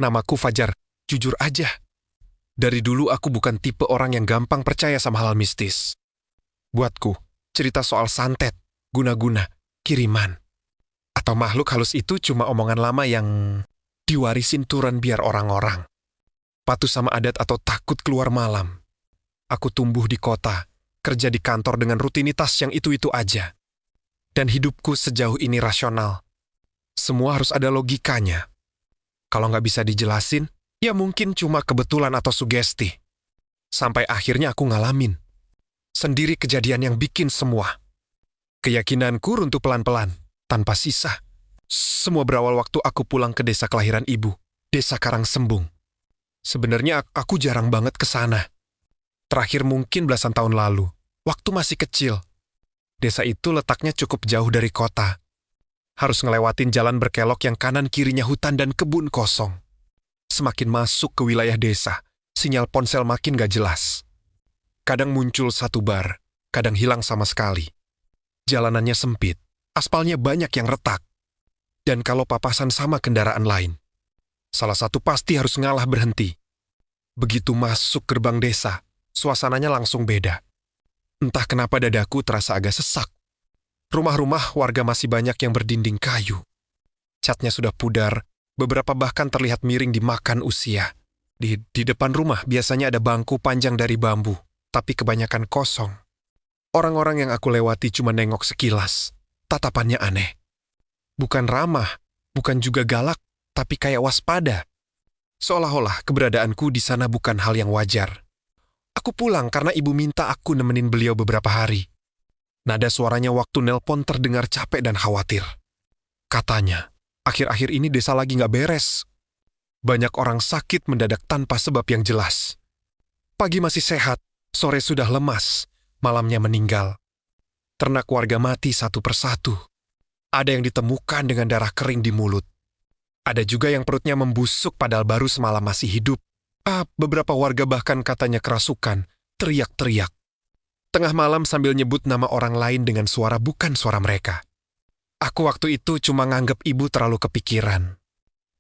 Namaku Fajar. Jujur aja, dari dulu aku bukan tipe orang yang gampang percaya sama hal mistis. Buatku, cerita soal santet, guna-guna, kiriman, atau makhluk halus itu cuma omongan lama yang diwarisin turun biar orang-orang patuh sama adat atau takut keluar malam. Aku tumbuh di kota, kerja di kantor dengan rutinitas yang itu-itu aja. Dan hidupku sejauh ini rasional. Semua harus ada logikanya. Kalau nggak bisa dijelasin, ya mungkin cuma kebetulan atau sugesti. Sampai akhirnya aku ngalamin sendiri kejadian yang bikin semua keyakinanku runtuh pelan-pelan, tanpa sisa. Semua berawal waktu aku pulang ke desa kelahiran ibu, Desa Karangsembung. Sebenarnya aku jarang banget ke sana. Terakhir mungkin belasan tahun lalu, waktu masih kecil. Desa itu letaknya cukup jauh dari kota. Harus ngelewatin jalan berkelok yang kanan kirinya hutan dan kebun kosong. Semakin masuk ke wilayah desa, sinyal ponsel makin gak jelas. Kadang muncul satu bar, kadang hilang sama sekali. Jalanannya sempit, aspalnya banyak yang retak. Dan kalau papasan sama kendaraan lain, salah satu pasti harus ngalah berhenti. Begitu masuk gerbang desa, suasananya langsung beda. Entah kenapa dadaku terasa agak sesak. Rumah-rumah warga masih banyak yang berdinding kayu. Catnya sudah pudar, beberapa bahkan terlihat miring dimakan usia. Di depan rumah biasanya ada bangku panjang dari bambu, tapi kebanyakan kosong. Orang-orang yang aku lewati cuma nengok sekilas. Tatapannya aneh. Bukan ramah, bukan juga galak, tapi kayak waspada. Seolah-olah keberadaanku di sana bukan hal yang wajar. Aku pulang karena ibu minta aku nemenin beliau beberapa hari. Nada suaranya waktu nelpon terdengar capek dan khawatir. Katanya, akhir-akhir ini desa lagi nggak beres. Banyak orang sakit mendadak tanpa sebab yang jelas. Pagi masih sehat, sore sudah lemas, malamnya meninggal. Ternak warga mati satu persatu. Ada yang ditemukan dengan darah kering di mulut. Ada juga yang perutnya membusuk padahal baru semalam masih hidup. Beberapa warga bahkan katanya kerasukan, teriak-teriak. Tengah malam sambil nyebut nama orang lain dengan suara bukan suara mereka. Aku waktu itu cuma nganggep ibu terlalu kepikiran.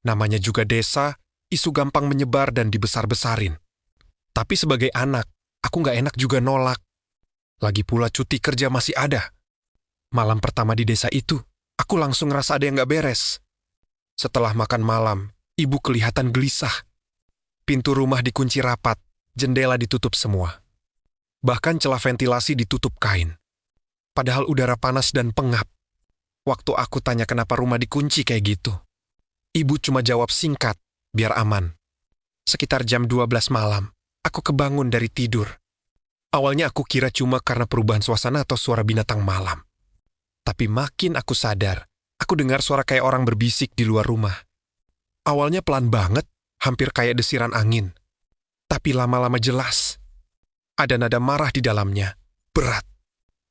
Namanya juga desa, isu gampang menyebar dan dibesar-besarin. Tapi sebagai anak, aku nggak enak juga nolak. Lagi pula cuti kerja masih ada. Malam pertama di desa itu, aku langsung ngerasa ada yang nggak beres. Setelah makan malam, ibu kelihatan gelisah. Pintu rumah dikunci rapat, jendela ditutup semua. Bahkan celah ventilasi ditutup kain. Padahal udara panas dan pengap. Waktu aku tanya kenapa rumah dikunci kayak gitu, ibu cuma jawab singkat, biar aman. Sekitar jam 12 malam, aku kebangun dari tidur. Awalnya aku kira cuma karena perubahan suasana atau suara binatang malam. Tapi makin aku sadar, aku dengar suara kayak orang berbisik di luar rumah. Awalnya pelan banget, hampir kayak desiran angin. Tapi lama-lama jelas. Ada nada marah di dalamnya, berat.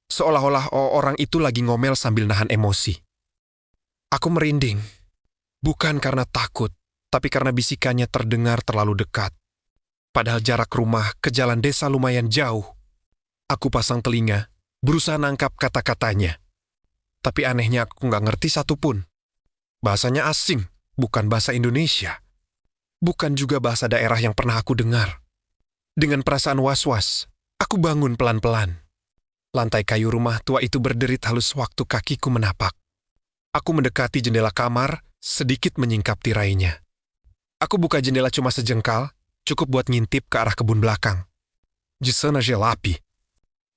Seolah-olah orang itu lagi ngomel sambil nahan emosi. Aku merinding. Bukan karena takut, tapi karena bisikannya terdengar terlalu dekat. Padahal jarak rumah ke jalan desa lumayan jauh. Aku pasang telinga, berusaha nangkap kata-katanya. Tapi anehnya aku nggak ngerti satupun. Bahasanya asing, bukan bahasa Indonesia. Bukan juga bahasa daerah yang pernah aku dengar. Dengan perasaan was-was, aku bangun pelan-pelan. Lantai kayu rumah tua itu berderit halus waktu kakiku menapak. Aku mendekati jendela kamar, sedikit menyingkap tirainya. Aku buka jendela cuma sejengkal, cukup buat ngintip ke arah kebun belakang. Je sana jelapi.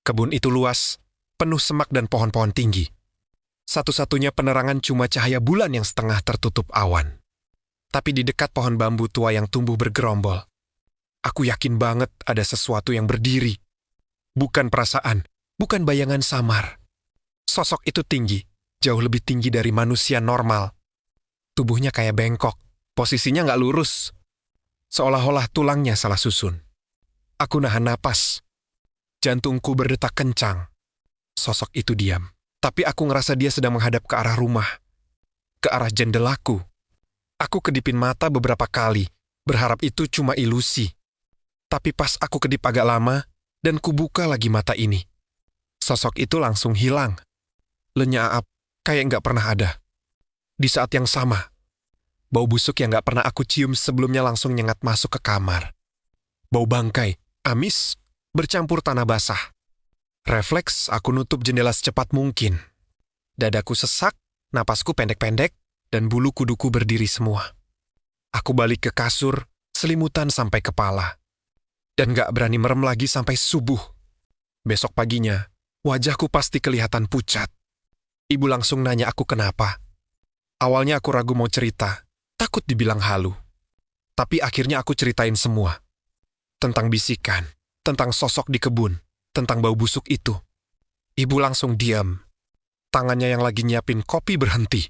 Kebun itu luas, penuh semak dan pohon-pohon tinggi. Satu-satunya penerangan cuma cahaya bulan yang setengah tertutup awan. Tapi di dekat pohon bambu tua yang tumbuh bergerombol, aku yakin banget ada sesuatu yang berdiri. Bukan perasaan, bukan bayangan samar. Sosok itu tinggi, jauh lebih tinggi dari manusia normal. Tubuhnya kayak bengkok, posisinya nggak lurus. Seolah-olah tulangnya salah susun. Aku nahan napas. Jantungku berdetak kencang. Sosok itu diam. Tapi aku ngerasa dia sedang menghadap ke arah rumah. Ke arah jendelaku. Aku kedipin mata beberapa kali, berharap itu cuma ilusi. Tapi pas aku kedip agak lama, dan kubuka lagi mata ini, sosok itu langsung hilang. Lenyap, kayak nggak pernah ada. Di saat yang sama, Bau busuk yang gak pernah aku cium sebelumnya langsung nyengat masuk ke kamar. Bau bangkai, amis, bercampur tanah basah. Refleks, aku nutup jendela secepat mungkin. Dadaku sesak, napasku pendek-pendek, dan bulu kuduku berdiri semua. Aku balik ke kasur, selimutan sampai kepala. Dan gak berani merem lagi sampai subuh. Besok paginya, wajahku pasti kelihatan pucat. Ibu langsung nanya aku kenapa. Awalnya aku ragu mau cerita, takut dibilang halu. Tapi akhirnya aku ceritain semua. Tentang bisikan, tentang sosok di kebun, tentang bau busuk itu. Ibu langsung diam. Tangannya yang lagi nyiapin kopi berhenti.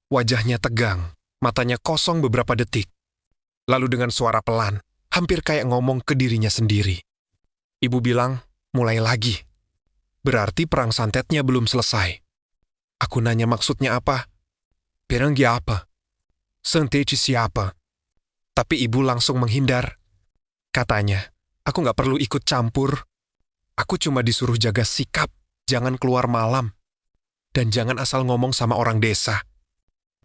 Wajahnya tegang, matanya kosong beberapa detik. Lalu dengan suara pelan, hampir kayak ngomong ke dirinya sendiri. Ibu bilang, mulai lagi. Berarti perang santetnya belum selesai. Aku nanya maksudnya apa? Perangnya apa? Santet siapa? Tapi ibu langsung menghindar. Katanya, aku gak perlu ikut campur. Aku cuma disuruh jaga sikap, jangan keluar malam. Dan jangan asal ngomong sama orang desa.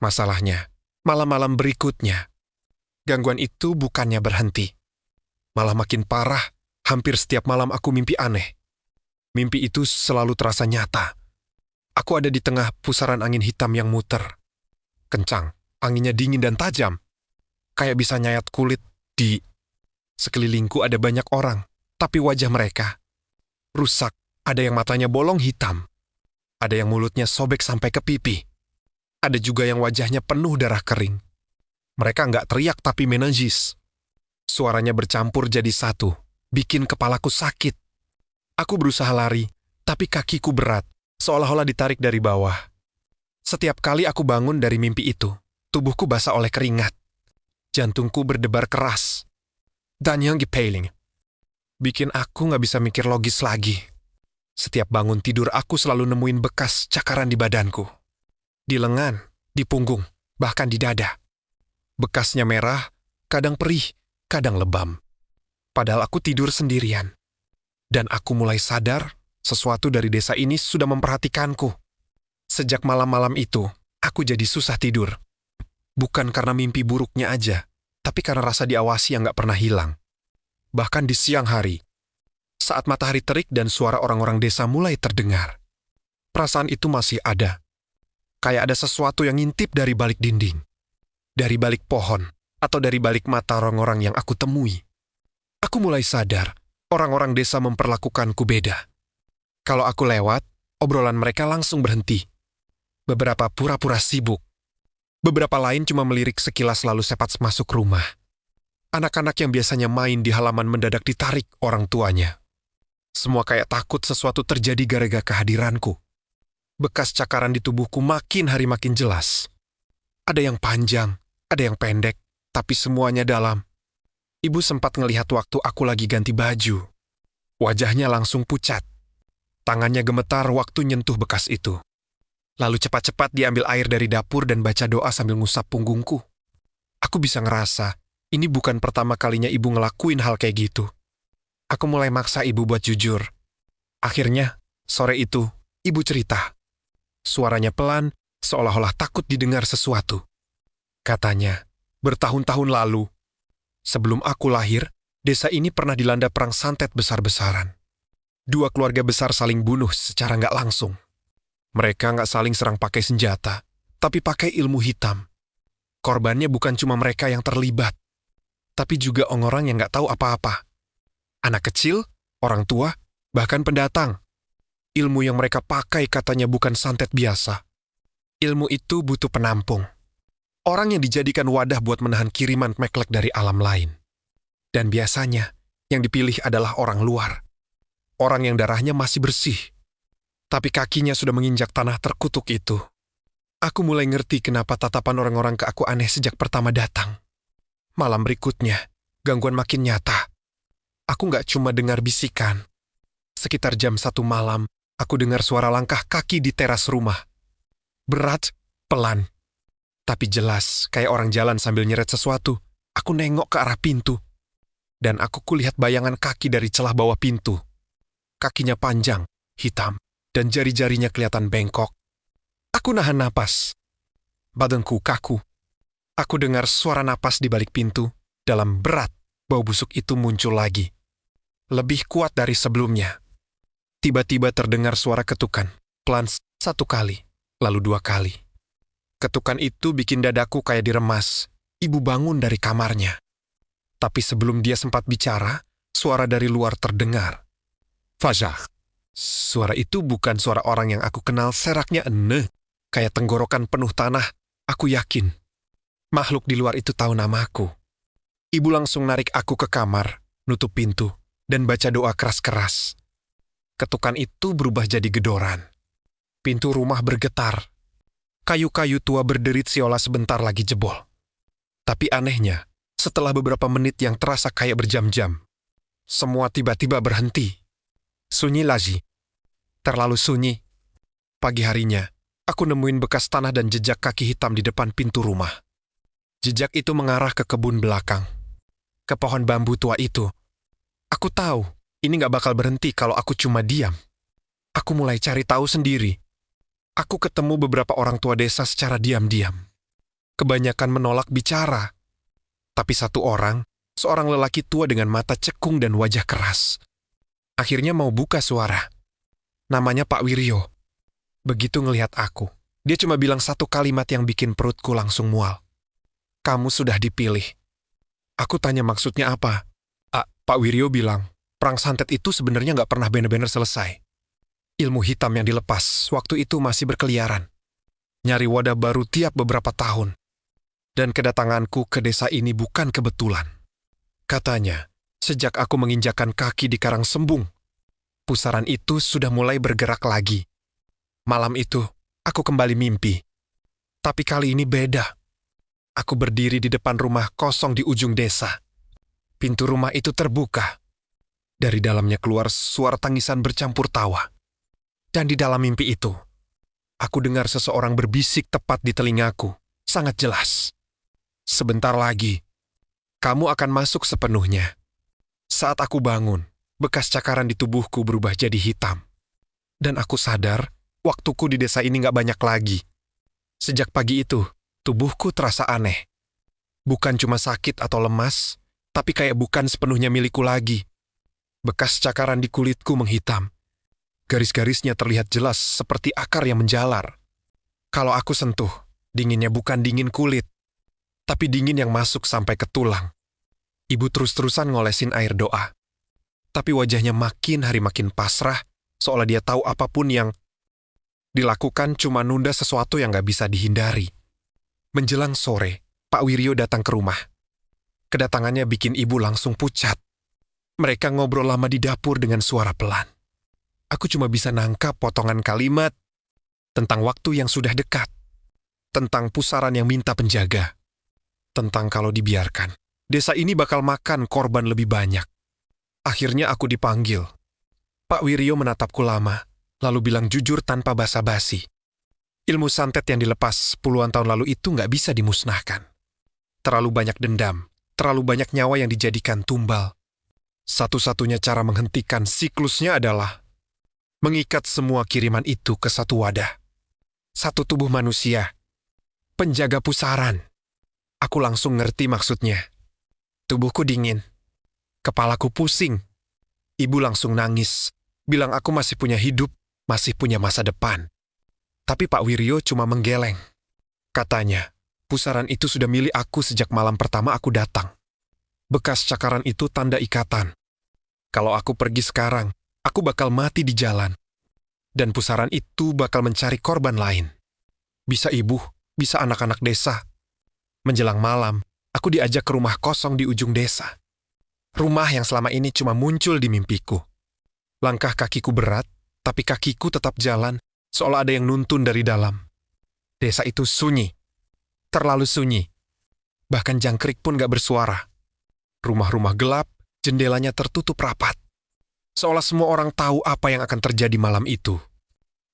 Masalahnya, malam-malam berikutnya, gangguan itu bukannya berhenti. Malah makin parah, hampir setiap malam aku mimpi aneh. Mimpi itu selalu terasa nyata. Aku ada di tengah pusaran angin hitam yang muter. Kencang, anginnya dingin dan tajam. Kayak bisa nyayat kulit di... Sekelilingku ada banyak orang, tapi wajah mereka rusak. Ada yang matanya bolong hitam. Ada yang mulutnya sobek sampai ke pipi. Ada juga yang wajahnya penuh darah kering. Mereka nggak teriak tapi menangis. Suaranya bercampur jadi satu, bikin kepalaku sakit. Aku berusaha lari, tapi kakiku berat, seolah-olah ditarik dari bawah. Setiap kali aku bangun dari mimpi itu, tubuhku basah oleh keringat. Jantungku berdebar keras. Dan yang gepeling. Bikin aku nggak bisa mikir logis lagi. Setiap bangun tidur aku selalu nemuin bekas cakaran di badanku. Di lengan, di punggung, bahkan di dada. Bekasnya merah, kadang perih, kadang lebam. Padahal aku tidur sendirian. Dan aku mulai sadar, sesuatu dari desa ini sudah memperhatikanku. Sejak malam-malam itu, aku jadi susah tidur. Bukan karena mimpi buruknya aja, tapi karena rasa diawasi yang gak pernah hilang. Bahkan di siang hari, saat matahari terik dan suara orang-orang desa mulai terdengar, perasaan itu masih ada. Kayak ada sesuatu yang ngintip dari balik dinding, dari balik pohon, atau dari balik mata orang-orang yang aku temui. Aku mulai sadar, orang-orang desa memperlakukanku beda. Kalau aku lewat, obrolan mereka langsung berhenti. Beberapa pura-pura sibuk. Beberapa lain cuma melirik sekilas lalu sepat masuk rumah. Anak-anak yang biasanya main di halaman mendadak ditarik orang tuanya. Semua kayak takut sesuatu terjadi gara-gara kehadiranku. Bekas cakaran di tubuhku makin hari makin jelas. Ada yang panjang, ada yang pendek, tapi semuanya dalam. Ibu sempat ngelihat waktu aku lagi ganti baju. Wajahnya langsung pucat. Tangannya gemetar waktu nyentuh bekas itu. Lalu cepat-cepat diambil air dari dapur dan baca doa sambil ngusap punggungku. Aku bisa ngerasa, ini bukan pertama kalinya ibu ngelakuin hal kayak gitu. Aku mulai maksa ibu buat jujur. Akhirnya, sore itu, ibu cerita. Suaranya pelan, seolah-olah takut didengar sesuatu. Katanya, bertahun-tahun lalu, sebelum aku lahir, desa ini pernah dilanda perang santet besar-besaran. 2 keluarga besar saling bunuh secara nggak langsung. Mereka nggak saling serang pakai senjata, tapi pakai ilmu hitam. Korbannya bukan cuma mereka yang terlibat, tapi juga orang yang nggak tahu apa-apa. Anak kecil, orang tua, bahkan pendatang. Ilmu yang mereka pakai katanya bukan santet biasa. Ilmu itu butuh penampung. Orang yang dijadikan wadah buat menahan kiriman meklek dari alam lain. Dan biasanya, yang dipilih adalah orang luar. Orang yang darahnya masih bersih. Tapi kakinya sudah menginjak tanah terkutuk itu. Aku mulai ngerti kenapa tatapan orang-orang ke aku aneh sejak pertama datang. Malam berikutnya, gangguan makin nyata. Aku gak cuma dengar bisikan. Sekitar jam 1 malam, aku dengar suara langkah kaki di teras rumah. Berat, pelan. Tapi jelas, kayak orang jalan sambil nyeret sesuatu. Aku nengok ke arah pintu. Dan aku kulihat bayangan kaki dari celah bawah pintu. Kakinya panjang, hitam, dan jari-jarinya kelihatan bengkok. Aku nahan napas. Badanku kaku. Aku dengar suara napas di balik pintu. Dalam berat, bau busuk itu muncul lagi. Lebih kuat dari sebelumnya. Tiba-tiba terdengar suara ketukan. Pelan 1 kali, lalu 2 kali. Ketukan itu bikin dadaku kayak diremas. Ibu bangun dari kamarnya. Tapi sebelum dia sempat bicara, suara dari luar terdengar. Fajah. Suara itu bukan suara orang yang aku kenal, seraknya eneh. Kayak tenggorokan penuh tanah, aku yakin. Makhluk di luar itu tahu namaku. Ibu langsung narik aku ke kamar, nutup pintu, dan baca doa keras-keras. Ketukan itu berubah jadi gedoran. Pintu rumah bergetar. Kayu-kayu tua berderit seolah sebentar lagi jebol. Tapi anehnya, setelah beberapa menit yang terasa kayak berjam-jam, semua tiba-tiba berhenti. Sunyi lagi. Terlalu sunyi. Pagi harinya, aku nemuin bekas tanah dan jejak kaki hitam di depan pintu rumah. Jejak itu mengarah ke kebun belakang. Ke pohon bambu tua itu. Aku tahu, ini gak bakal berhenti kalau aku cuma diam. Aku mulai cari tahu sendiri. Aku ketemu beberapa orang tua desa secara diam-diam. Kebanyakan menolak bicara. Tapi satu orang, seorang lelaki tua dengan mata cekung dan wajah keras, akhirnya mau buka suara. Namanya Pak Wiryo. Begitu ngelihat aku, dia cuma bilang 1 kalimat yang bikin perutku langsung mual. Kamu sudah dipilih. Aku tanya maksudnya apa. Pak Wiryo bilang, perang santet itu sebenarnya nggak pernah bener-bener selesai. Ilmu hitam yang dilepas waktu itu masih berkeliaran. Nyari wadah baru tiap beberapa tahun. Dan kedatanganku ke desa ini bukan kebetulan. Katanya, sejak aku menginjakan kaki di Karang Sembung, pusaran itu sudah mulai bergerak lagi. Malam itu, aku kembali mimpi. Tapi kali ini beda. Aku berdiri di depan rumah kosong di ujung desa. Pintu rumah itu terbuka. Dari dalamnya keluar suara tangisan bercampur tawa. Dan di dalam mimpi itu, aku dengar seseorang berbisik tepat di telingaku, sangat jelas. Sebentar lagi, kamu akan masuk sepenuhnya. Saat aku bangun, bekas cakaran di tubuhku berubah jadi hitam. Dan aku sadar, waktuku di desa ini gak banyak lagi. Sejak pagi itu, tubuhku terasa aneh. Bukan cuma sakit atau lemas, tapi kayak bukan sepenuhnya milikku lagi. Bekas cakaran di kulitku menghitam. Garis-garisnya terlihat jelas seperti akar yang menjalar. Kalau aku sentuh, dinginnya bukan dingin kulit, tapi dingin yang masuk sampai ke tulang. Ibu terus-terusan ngolesin air doa. Tapi wajahnya makin hari makin pasrah, seolah dia tahu apapun yang dilakukan cuma nunda sesuatu yang gak bisa dihindari. Menjelang sore, Pak Wiryo datang ke rumah. Kedatangannya bikin ibu langsung pucat. Mereka ngobrol lama di dapur dengan suara pelan. Aku cuma bisa nangkap potongan kalimat tentang waktu yang sudah dekat, tentang pusaran yang minta penjaga, tentang kalau dibiarkan, desa ini bakal makan korban lebih banyak. Akhirnya aku dipanggil. Pak Wiryo menatapku lama, lalu bilang jujur tanpa basa-basi. Ilmu santet yang dilepas puluhan tahun lalu itu nggak bisa dimusnahkan. Terlalu banyak dendam, terlalu banyak nyawa yang dijadikan tumbal. Satu-satunya cara menghentikan siklusnya adalah mengikat semua kiriman itu ke satu wadah. Satu tubuh manusia. Penjaga pusaran. Aku langsung ngerti maksudnya. Tubuhku dingin. Kepalaku pusing. Ibu langsung nangis. Bilang aku masih punya hidup, masih punya masa depan. Tapi Pak Wiryo cuma menggeleng. Katanya, pusaran itu sudah milik aku sejak malam pertama aku datang. Bekas cakaran itu tanda ikatan. Kalau aku pergi sekarang, aku bakal mati di jalan. Dan pusaran itu bakal mencari korban lain. Bisa ibu, bisa anak-anak desa. Menjelang malam, aku diajak ke rumah kosong di ujung desa. Rumah yang selama ini cuma muncul di mimpiku. Langkah kakiku berat, tapi kakiku tetap jalan, seolah ada yang nuntun dari dalam. Desa itu sunyi. Terlalu sunyi. Bahkan jangkrik pun gak bersuara. Rumah-rumah gelap, jendelanya tertutup rapat. Seolah semua orang tahu apa yang akan terjadi malam itu.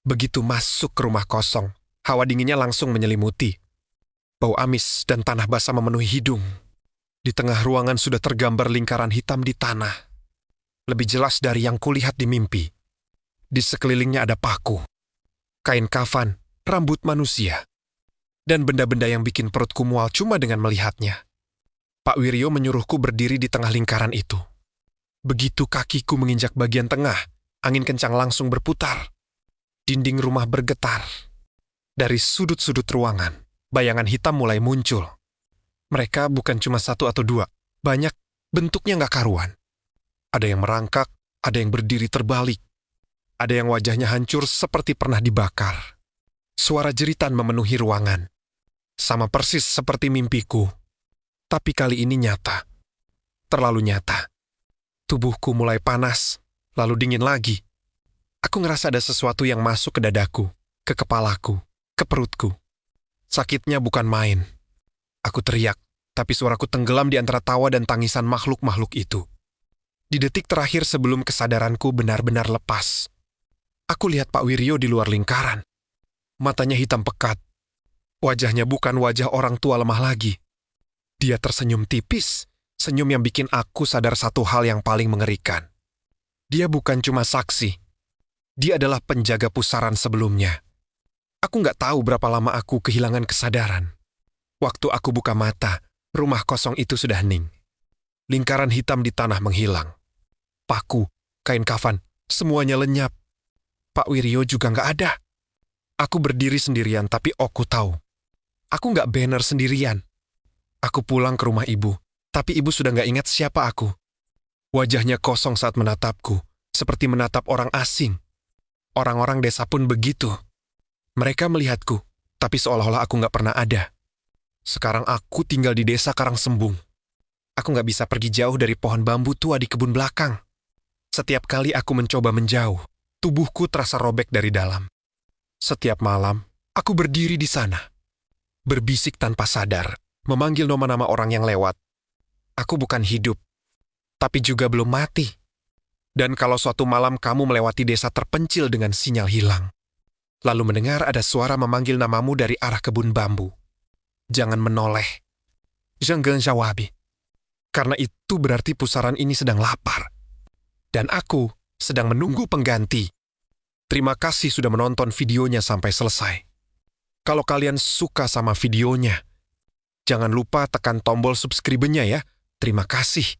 Begitu masuk ke rumah kosong, hawa dinginnya langsung menyelimuti. Bau amis dan tanah basah memenuhi hidung. Di tengah ruangan sudah tergambar lingkaran hitam di tanah. Lebih jelas dari yang kulihat di mimpi. Di sekelilingnya ada paku, kain kafan, rambut manusia. dan benda-benda yang bikin perutku mual cuma dengan melihatnya. Pak Wiryo menyuruhku berdiri di tengah lingkaran itu. Begitu kakiku menginjak bagian tengah, angin kencang langsung berputar. Dinding rumah bergetar. Dari sudut-sudut ruangan, bayangan hitam mulai muncul. Mereka bukan cuma satu atau dua, banyak, bentuknya nggak karuan. Ada yang merangkak, ada yang berdiri terbalik. Ada yang wajahnya hancur seperti pernah dibakar. Suara jeritan memenuhi ruangan. Sama persis seperti mimpiku. Tapi kali ini nyata. Terlalu nyata. Tubuhku mulai panas, lalu dingin lagi. Aku ngerasa ada sesuatu yang masuk ke dadaku, ke kepalaku, ke perutku. Sakitnya bukan main. Aku teriak, tapi suaraku tenggelam di antara tawa dan tangisan makhluk-makhluk itu. Di detik terakhir sebelum kesadaranku benar-benar lepas, aku lihat Pak Wiryo di luar lingkaran. Matanya hitam pekat. Wajahnya bukan wajah orang tua lemah lagi. Dia tersenyum tipis, senyum yang bikin aku sadar satu hal yang paling mengerikan. Dia bukan cuma saksi. Dia adalah penjaga pusaran sebelumnya. Aku nggak tahu berapa lama aku kehilangan kesadaran. Waktu aku buka mata, rumah kosong itu sudah hening. Lingkaran hitam di tanah menghilang. Paku, kain kafan, semuanya lenyap. Pak Wiryo juga nggak ada. Aku berdiri sendirian, tapi aku tahu. Aku nggak banner sendirian. Aku pulang ke rumah ibu, tapi ibu sudah nggak ingat siapa aku. Wajahnya kosong saat menatapku, seperti menatap orang asing. Orang-orang desa pun begitu. Mereka melihatku, tapi seolah-olah aku nggak pernah ada. Sekarang aku tinggal di desa Karangsembung. Aku nggak bisa pergi jauh dari pohon bambu tua di kebun belakang. Setiap kali aku mencoba menjauh, tubuhku terasa robek dari dalam. Setiap malam, aku berdiri di sana. Berbisik tanpa sadar, memanggil nama-nama orang yang lewat. Aku bukan hidup, tapi juga belum mati. Dan kalau suatu malam kamu melewati desa terpencil dengan sinyal hilang, lalu mendengar ada suara memanggil namamu dari arah kebun bambu, jangan menoleh. Jangan jawabi. Karena itu berarti pusaran ini sedang lapar. Dan aku sedang menunggu pengganti. Terima kasih sudah menonton videonya sampai selesai. Kalau kalian suka sama videonya, jangan lupa tekan tombol subscribe-nya ya. Terima kasih.